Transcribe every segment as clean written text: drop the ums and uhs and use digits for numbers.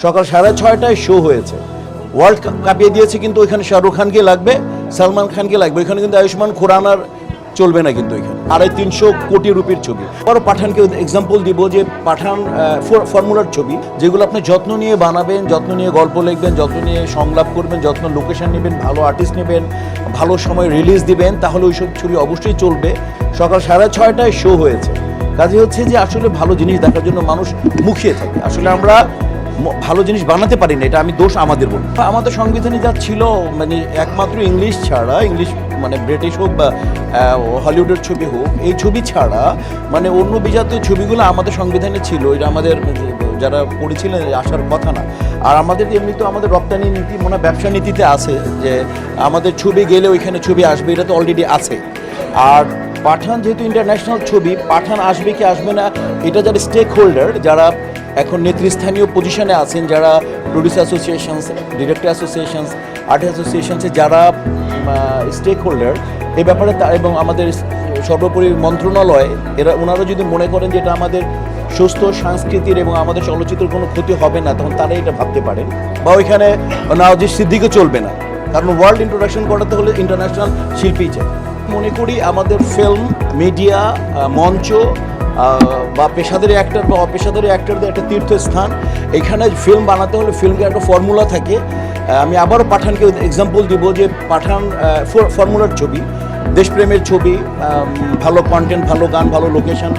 সকাল 6:30টায় শো হয়েছে। ওয়ার্ল্ড কাঁপিয়ে দিয়েছে, কিন্তু ওইখানে শাহরুখ খানকে লাগবে, সালমান খানকে লাগবে। ওইখানে কিন্তু আয়ুষ্মান খুরানার চলবে না, কিন্তু এখানে 250 কোটি রুপির ছবি। আরও পাঠানকে এক্সাম্পল দিব যে পাঠান ফর্মুলার ছবি, যেগুলো আপনি যত্ন নিয়ে বানাবেন, যত্ন নিয়ে গল্প লিখবেন, যত্ন নিয়ে সংলাপ করবেন, যত্ন লোকেশন নেবেন, ভালো আর্টিস্ট নেবেন, ভালো সময় রিলিজ দিবেন, তাহলে ওইসব ছবি অবশ্যই চলবে। সকাল 6:30টায় শো হয়েছে। কাজে হচ্ছে যে আসলে ভালো জিনিস দেখার জন্য মানুষ মুখিয়ে থাকে। আসলে আমরা ভালো জিনিস বানাতে পারি না, এটা আমি দোষ আমাদের বলি। আমাদের সংবিধানে যা ছিল, মানে একমাত্র ইংলিশ ছাড়া, ইংলিশ মানে ব্রিটিশ হোক বা হলিউডের ছবি হোক, এই ছবি ছাড়া মানে অন্য বিজাতীয় ছবিগুলো আমাদের সংবিধানে ছিল। এটা আমাদের যারা পড়েছিলেন আসার কথা না। আর আমাদের এমনি তো আমাদের রপ্তানি নীতি মনে ব্যবসা নীতিতে আছে যে আমাদের ছবি গেলে ওইখানে ছবি আসবে, এটা তো অলরেডি আছে। আর পাঠান যেহেতু ইন্টারন্যাশনাল ছবি, পাঠান আসবে কি আসবে না, এটা যারা স্টেক হোল্ডার, যারা এখন নেতৃস্থানীয় পজিশনে আছেন, যারা producer associations, director associations, artist অ্যাসোসিয়েশনসে যারা স্টেক হোল্ডার এ ব্যাপারে, এবং আমাদের সর্বোপরি মন্ত্রণালয়, ওনারা যদি মনে করেন যে এটা আমাদের সুস্থ সংস্কৃতির এবং আমাদের চলচ্চিত্রের কোনো ক্ষতি হবে না, তখন তারা এটা ভাবতে পারেন। বা ওইখানে নওয়াজুদ্দিন সিদ্দিকীও চলবে না, কারণ ওয়ার্ল্ড ইন্ট্রোডাকশন করাতে হলে ইন্টারন্যাশনাল শিল্পী চাই। মনে করি আমাদের ফিল্ম, মিডিয়া, মঞ্চ বা পেশাদারি অ্যাক্টর বা অপেশাদারি অ্যাক্টরদের একটা তীর্থস্থান। এখানে ফিল্ম বানাতে হলে ফিল্মের একটা ফর্মুলা থাকে। আমি আবারও পাঠানকে এক্সাম্পল দিব যে পাঠান ফর্মুলার ছবি, দেশপ্রেমের ছবি, ভালো কন্টেন্ট, ভালো গান, ভালো লোকেশন,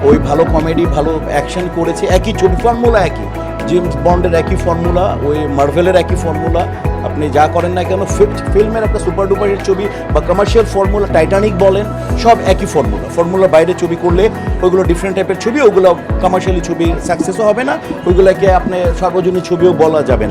ওই ভালো কমেডি, ভালো অ্যাকশন করেছে। একই ছবি, ফর্মুলা একই, জেমস বন্ডের একই ফর্মুলা, ওই মার্ভেলের একই ফর্মুলা। আপনি যা করেন না কেন, ফিল্মের একটা সুপার ডুপারের ছবি বা কমার্শিয়াল ফর্মুলা, টাইটানিক বলেন, সব একই ফর্মুলা। ফর্মুলার বাইরে ছবি করলে ওইগুলো ডিফারেন্ট টাইপের ছবি, ওগুলো কমার্শিয়ালি ছবি সাকসেসও হবে না, ওইগুলোকে আপনি সার্বজনীন ছবিও বলা যাবে না।